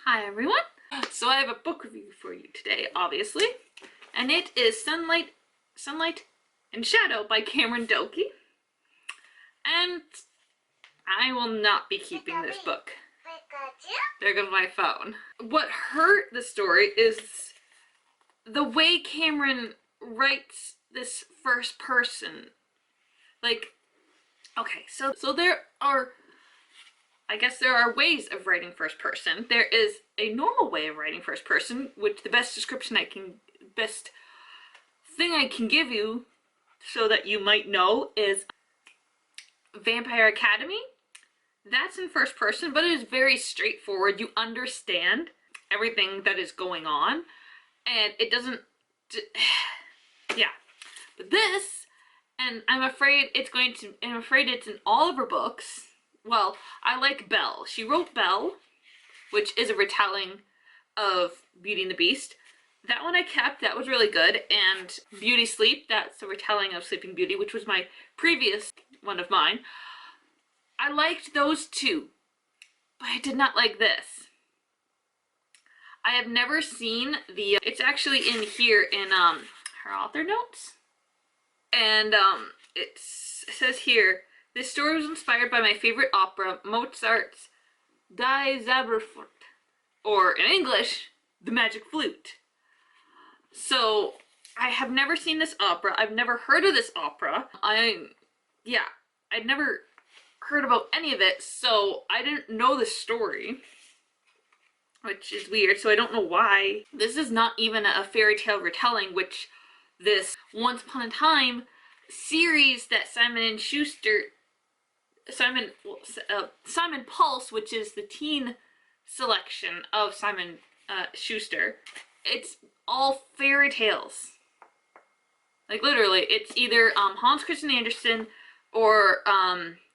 Hi everyone! So I have a book review for you today, obviously, and it is Sunlight and Shadow by Dokey. And I will not be keeping this book. There goes my phone. What hurt the story is the way Cameron writes this first person. Like, okay, so there are, I guess there are ways of writing first person. There is a normal way of writing first person, which the best thing I can give you so that you might know is Vampire Academy. That's in first person, but it is very straightforward. You understand everything that is going on, and it doesn't, yeah. But this, and I'm afraid it's in all of her books. Well, I like Belle. She wrote Belle, which is a retelling of Beauty and the Beast. That one I kept, that was really good. And Beauty Sleep, that's a retelling of Sleeping Beauty, which was my previous one of mine. I liked those two, but I did not like this. I have never seen it's actually in here in her author notes. And it says here, this story was inspired by my favorite opera, Mozart's Die Zauberflöte, or in English, The Magic Flute. So, I have never seen this opera. I've never heard of this opera. I'd never heard about any of it, so I didn't know the story, which is weird, so I don't know why. This is not even a fairy tale retelling, which this Once Upon a Time series that Simon Pulse, which is the teen selection of Simon Schuster, it's all fairy tales. Like literally, it's either Hans Christian Andersen or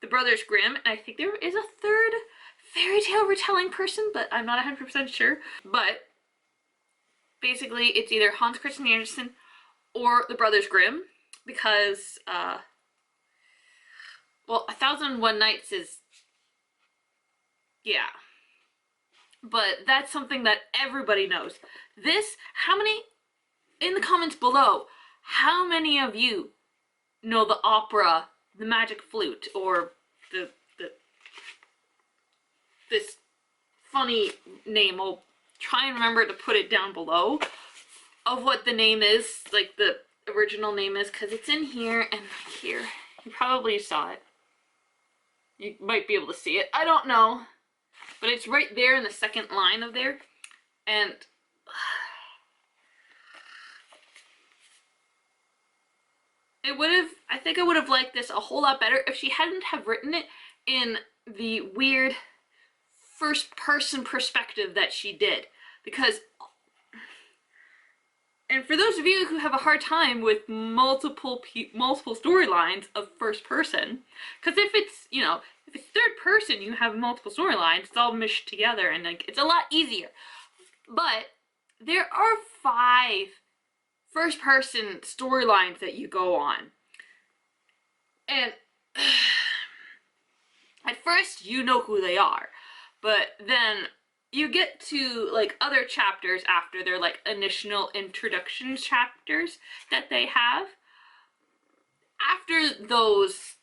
the Brothers Grimm, and I think there is a third fairy tale retelling person, but I'm not 100% sure. But basically, it's either Hans Christian Andersen or the Brothers Grimm, because well, 1001 Nights is, yeah. But that's something that everybody knows. This, how many, in the comments below, how many of you know the opera, The Magic Flute, or this funny name? I'll try and remember to put it down below of what the name is, like the original name is, because it's in here and here. You probably saw it. You might be able to see it. I don't know. But it's right there in the second line of there. And I think I would have liked this a whole lot better if she hadn't have written it in the weird first person perspective that she did. Because, and for those of you who have a hard time with multiple storylines of first person, because if it's, you know, if it's third person, you have multiple storylines, it's all meshed together, and like it's a lot easier. But there are 5 first person storylines that you go on. And at first you know who they are, but then you get to like other chapters after their like initial introduction chapters that they have. After those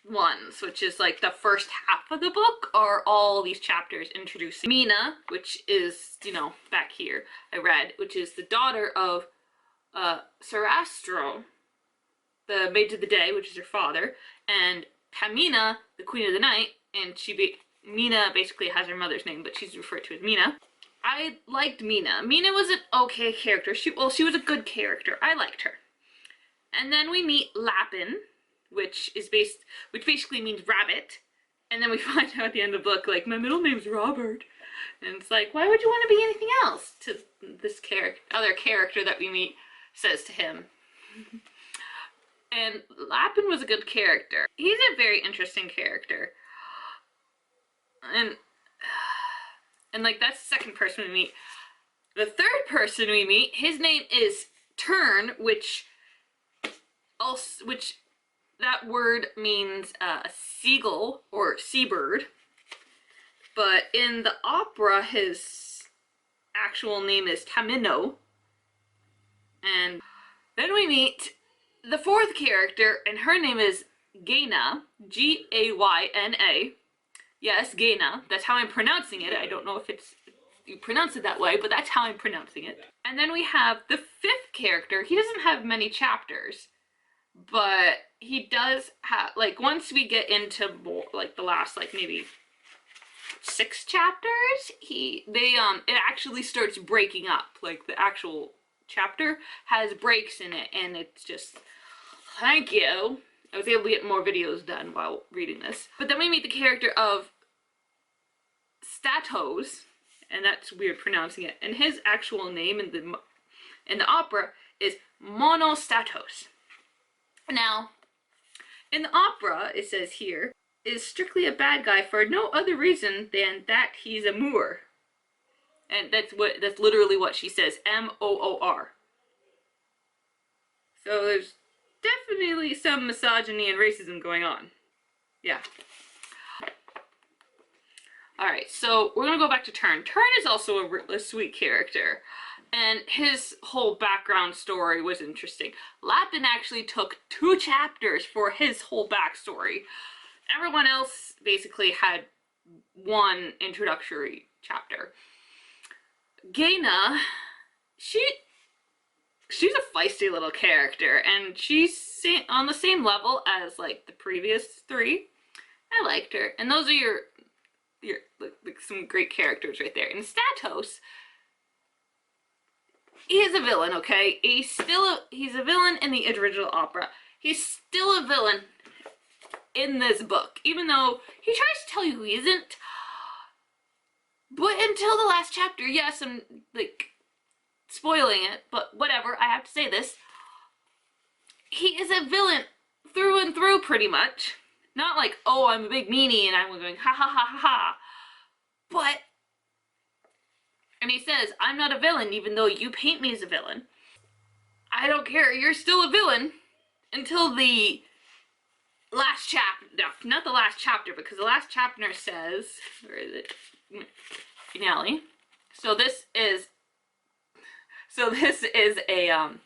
ones, which is like the first half of the book, are all these chapters introducing Mina, which is, you know, back here I read, which is the daughter of Sarastro, the Maids of the Day, which is her father, and Pamina, the Queen of the Night, and Mina basically has her mother's name, but she's referred to as Mina. I liked Mina. Mina was an okay character. She was a good character. I liked her. And then we meet Lapin, which basically means rabbit. And then we find out at the end of the book, like, my middle name's Robert. And it's like, why would you want to be anything else? To this other character that we meet says to him. And Lapin was a good character. He's a very interesting character. And like, that's the second person we meet. The third person we meet, his name is Tern, which that word means a seagull or seabird. But in the opera, his actual name is Tamino. And then we meet the fourth character, and her name is Gayna, Gayna. Yes, Gayna. That's how I'm pronouncing it. I don't know if you pronounce it that way, but that's how I'm pronouncing it. And then we have the fifth character. He doesn't have many chapters, but he does have, like, once we get into more, like, the last, like, maybe 6 chapters, it actually starts breaking up. Like, the actual chapter has breaks in it, and it's just, thank you. I was able to get more videos done while reading this. But then we meet the character of Statos, and that's weird pronouncing it, and his actual name in the opera is Monostatos. Now, in the opera, it says here, is strictly a bad guy for no other reason than that he's a Moor. And that's literally what she says, M-O-O-R. So there's definitely some misogyny and racism going on. Yeah. Alright, so we're gonna go back to Turn. Turn is also a sweet character, and his whole background story was interesting. Lapin actually took 2 chapters for his whole backstory. Everyone else basically had 1 introductory chapter. Gayna, she's a feisty little character, and she's on the same level as, like, the previous 3. I liked her, and those are your like some great characters right there. And Statos, he is a villain, okay? He's a villain in the original opera. He's still a villain in this book, even though he tries to tell you he isn't. But until the last chapter, yes, I'm, like, spoiling it, but whatever, I have to say this. He is a villain through and through, pretty much. Not like, oh, I'm a big meanie and I'm going, ha ha ha ha ha. But, and he says, I'm not a villain even though you paint me as a villain. I don't care, you're still a villain until the last chapter. No, not the last chapter, because the last chapter says, where is it? Finale. So this is an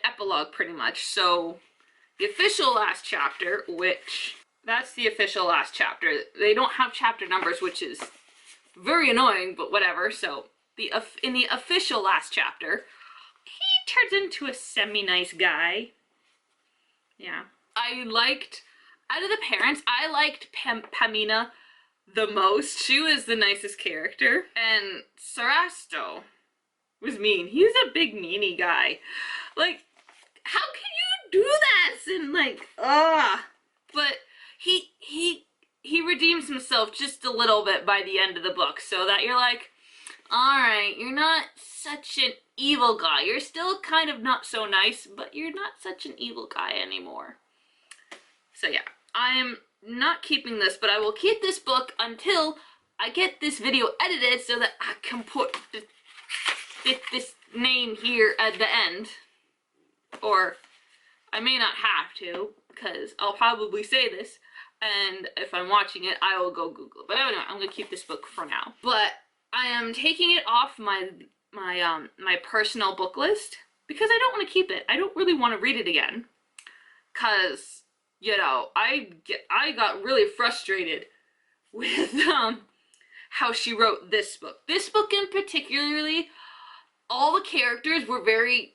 epilogue, pretty much. So the official last chapter, that's the official last chapter. They don't have chapter numbers, which is very annoying, but whatever. So in the official last chapter, he turns into a semi-nice guy. Yeah. Out of the parents, I liked Pamina the most. She was the nicest character. And Sarasto was mean. He's a big meanie guy. Like, how can you do that? And like, but he redeems himself just a little bit by the end of the book, so that you're like, alright, you're not such an evil guy. You're still kind of not so nice, but you're not such an evil guy anymore. So yeah, I'm not keeping this, but I will keep this book until I get this video edited so that I can put this name here at the end. Or I may not have to, because I'll probably say this, and if I'm watching it, I will go Google. But anyway, I'm gonna keep this book for now. But I am taking it off my personal book list because I don't want to keep it. I don't really want to read it again, cause you know I got really frustrated with how she wrote this book. This book in particularly, all the characters were very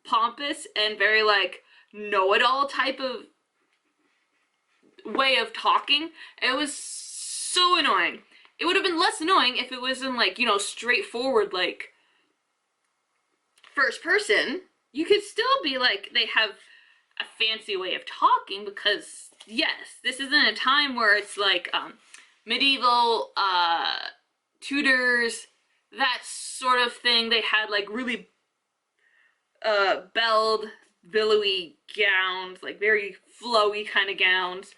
pompous and very like know-it-all type of way of talking. It was so annoying. It would have been less annoying if it was in like, you know, straightforward like first person. You could still be like, they have a fancy way of talking because yes, this isn't a time where it's like medieval Tudors, that sort of thing. They had like really belled, billowy gowns, like very flowy kind of gowns,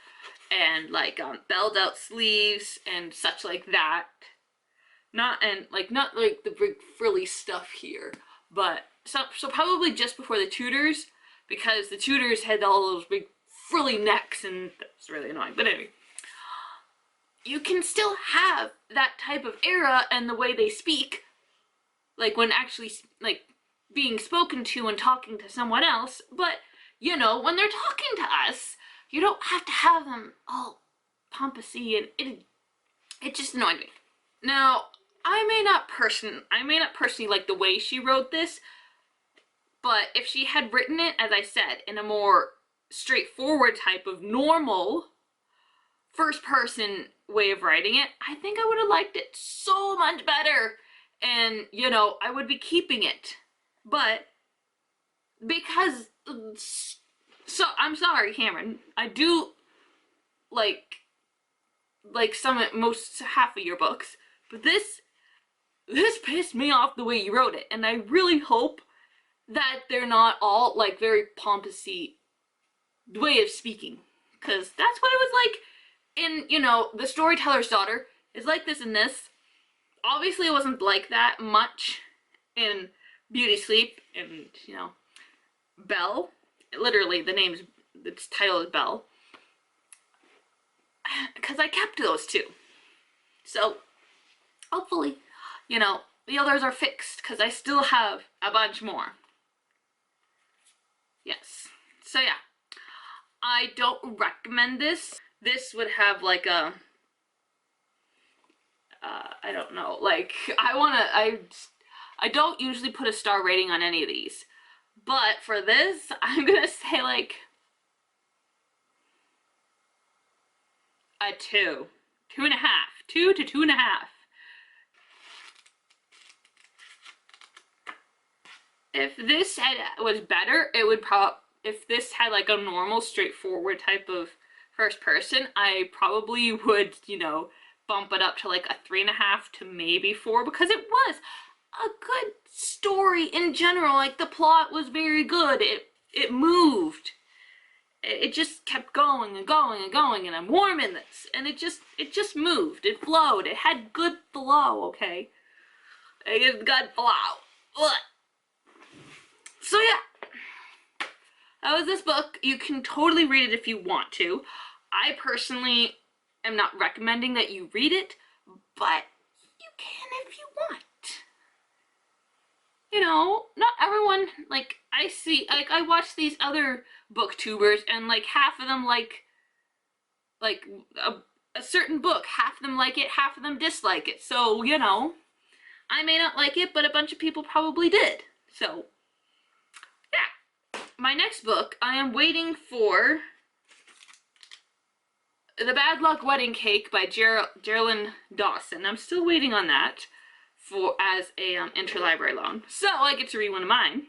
and like belled out sleeves and such like that. Not like the big frilly stuff here, but so probably just before the Tudors, because the Tudors had all those big frilly necks, and that's really annoying. But anyway, you can still have that type of era and the way they speak, like when actually like being spoken to and talking to someone else, but you know, when they're talking to us, you don't have to have them all pompousy, and it just annoyed me. Now, I may not personally like the way she wrote this, but if she had written it, as I said, in a more straightforward type of normal first person way of writing it, I think I would have liked it so much better. And, you know, I would be keeping it. But because, so I'm sorry, Cameron, I do like most half of your books, but this pissed me off the way you wrote it, and I really hope that they're not all like very pompousy way of speaking, because that's what it was like in, you know, The Storyteller's Daughter is like this in this. Obviously it wasn't like that much in Beauty Sleep and, you know, Belle. Literally the title is Belle, because I kept those two. So hopefully, you know, the others are fixed, because I still have a bunch more. Yes. So yeah, I don't recommend this. This would have like a, I don't know, like, I don't usually put a star rating on any of these, but for this, I'm gonna say like a 2. 2.5. 2 to 2.5. If this was better, it would if this had like a normal, straightforward type of first person, I probably would, you know, bump it up to like a 3.5 to maybe 4, because it was a good story in general. Like, the plot was very good. It moved. It just kept going and going and going, and I'm warm in this. And it just moved. It flowed. It had good flow, okay? It got flow. Ugh. So yeah, that was this book. You can totally read it if you want to. I personally am not recommending that you read it, but you can if you want. You know, not everyone, like, I watch these other booktubers, and like half of them like a certain book, half of them like it, half of them dislike it. So, you know, I may not like it, but a bunch of people probably did. So yeah, my next book, I am waiting for The Bad Luck Wedding Cake by Geraldine Dawson. I'm still waiting on that as a interlibrary loan, so I get to read one of mine,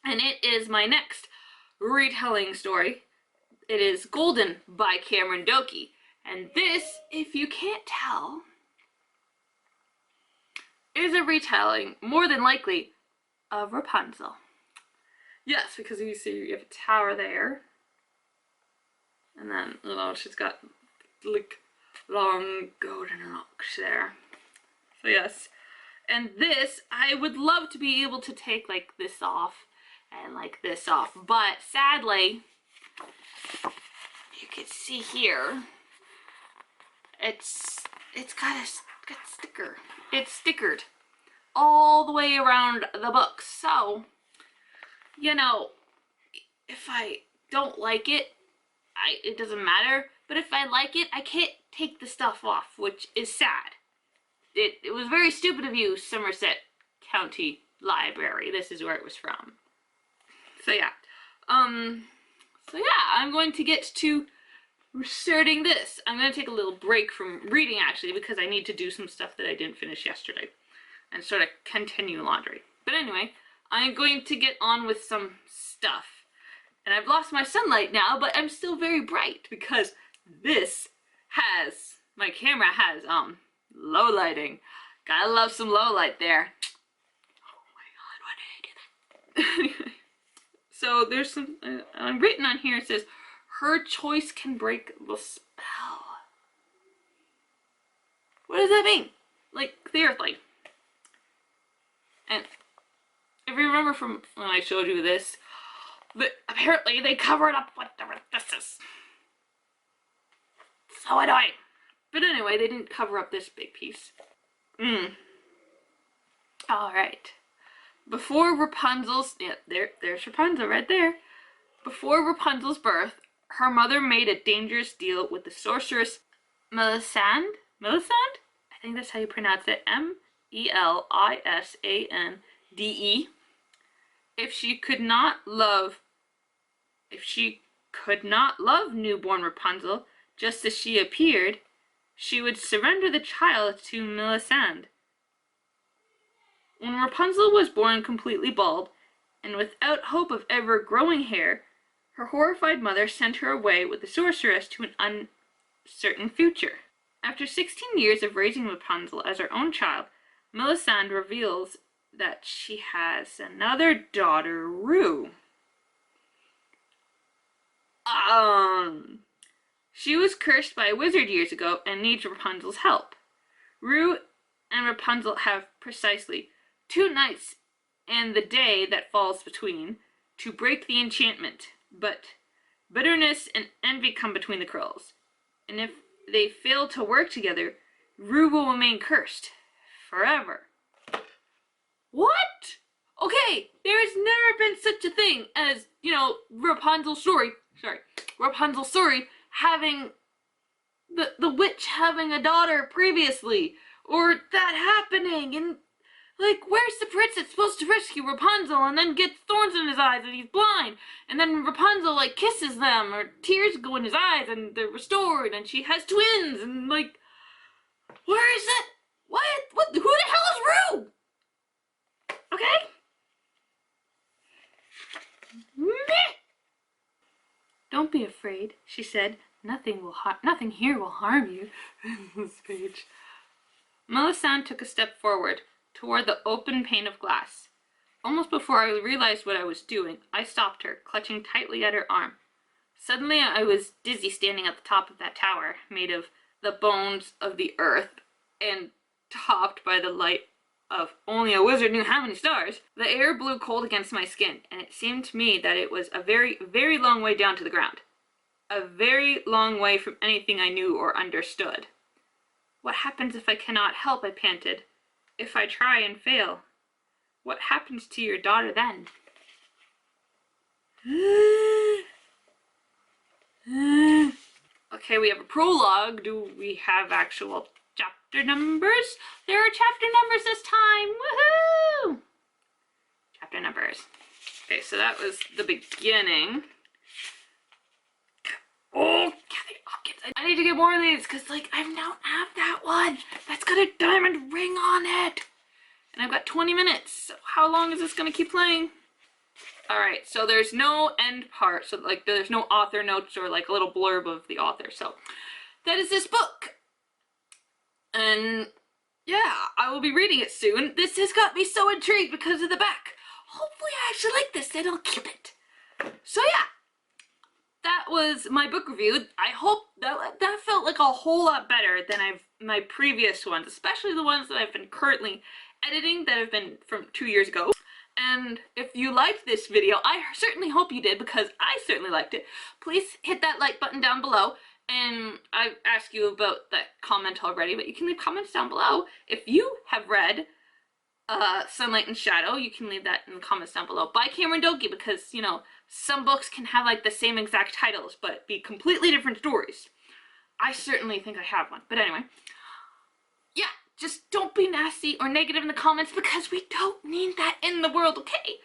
and it is my next retelling story. It is Golden by Cameron Dokey, and this, if you can't tell, is a retelling, more than likely, of Rapunzel. Yes, because you see you have a tower there, and then, you know, she's got like long golden locks there. So yes. And this, I would love to be able to take like this off and like this off, but sadly, you can see here, it's got a sticker. It's stickered all the way around the book. So, you know, if I don't like it, it doesn't matter. But if I like it, I can't take the stuff off, which is sad. It was very stupid of you, Somerset County Library. This is where it was from. So yeah. I'm going to get to starting this. I'm going to take a little break from reading, actually, because I need to do some stuff that I didn't finish yesterday and sort of continue laundry. But anyway, I'm going to get on with some stuff. And I've lost my sunlight now, but I'm still very bright because my camera has, low lighting. Gotta love some low light there. Oh my god, why did I do that? So there's some, written on here, it says, her choice can break the spell. What does that mean? Like, seriously. And if you remember from when I showed you this, apparently they covered up what this is. So annoying. But anyway, they didn't cover up this big piece. Alright. Before Rapunzel's, yeah, there's Rapunzel right there. Before Rapunzel's birth, her mother made a dangerous deal with the sorceress Melisande? Melisande? I think that's how you pronounce it. Melisande. If she could not love newborn Rapunzel just as she appeared, she would surrender the child to Melisande. When Rapunzel was born completely bald and without hope of ever growing hair, her horrified mother sent her away with the sorceress to an uncertain future. After 16 years of raising Rapunzel as her own child, Melisande reveals that she has another daughter, Rue. She was cursed by a wizard years ago and needs Rapunzel's help. Rue and Rapunzel have precisely 2 nights and the day that falls between to break the enchantment, but bitterness and envy come between the curls, and if they fail to work together, Rue will remain cursed forever. What? Okay, there has never been such a thing as, Rapunzel's story having the witch having a daughter previously, or that happening, and where's the prince that's supposed to rescue Rapunzel and then gets thorns in his eyes and he's blind, and then Rapunzel kisses them, or tears go in his eyes and they're restored, and she has twins, and where is it? What? Who the hell is Rue? Okay? Meh. Don't be afraid, she said. Nothing here will harm you. This page. Melisande took a step forward, toward the open pane of glass. Almost before I realized what I was doing, I stopped her, clutching tightly at her arm. Suddenly I was dizzy standing at the top of that tower, made of the bones of the earth, and topped by the light of only a wizard knew how many stars. The air blew cold against my skin, and it seemed to me that it was a very, very long way down to the ground. A very long way from anything I knew or understood. What happens if I cannot help? I panted. If I try and fail, what happens to your daughter then? Okay, we have a prologue. Do we have actual chapter numbers? There are chapter numbers this time. Woohoo! Chapter numbers. Okay, so that was the beginning. Oh, Kathy, I need to get more of these because, I don't have that one. That's got a diamond ring on it. And I've got 20 minutes. So how long is this going to keep playing? Alright, so there's no end part. So, there's no author notes or, a little blurb of the author. So, that is this book. And, yeah, I will be reading it soon. This has got me so intrigued because of the back. Hopefully I actually like this and I'll keep it. So, yeah. That was my book review. I hope that felt like a whole lot better than my previous ones, especially the ones that I've been currently editing that have been from 2 years ago. And if you liked this video, I certainly hope you did because I certainly liked it. Please hit that like button down below. And I've asked you about that comment already, but you can leave comments down below. If you have read Sunlight and Shadow, you can leave that in the comments down below by Cameron Dokey because, some books can have the same exact titles but be completely different stories. I certainly think I have one, but anyway. Yeah, just don't be nasty or negative in the comments because we don't need that in the world, okay?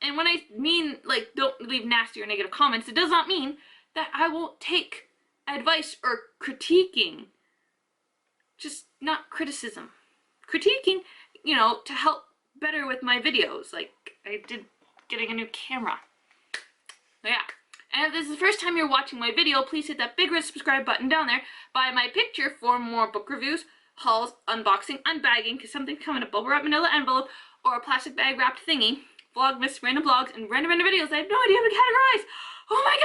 And when I mean, don't leave nasty or negative comments, it does not mean that I won't take advice or critiquing. Just not criticism. Critiquing, to help better with my videos, like I did getting a new camera. Yeah. And if this is the first time you're watching my video, please hit that big red subscribe button down there. Buy my picture for more book reviews, hauls, unboxing, unbagging, because something's coming in a bubble wrap manila envelope, or a plastic bag wrapped thingy, vlogmas, random vlogs, and random videos I have no idea how to categorize. Oh my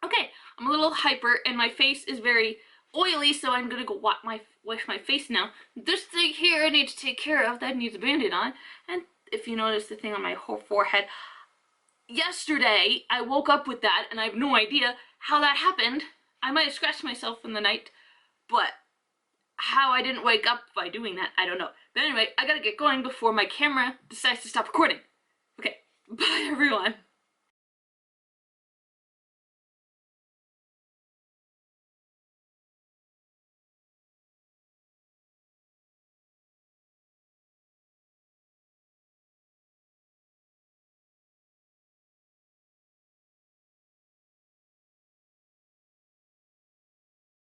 god! Okay, I'm a little hyper, and my face is very oily, so I'm gonna go wash my face now. This thing here I need to take care of, that needs a band-aid on, and if you notice the thing on my whole forehead, yesterday I woke up with that and I have no idea how that happened. I might have scratched myself in the night, but How I didn't wake up by doing that, I don't know. But anyway, I gotta get going before my camera decides to stop recording. Okay, bye everyone.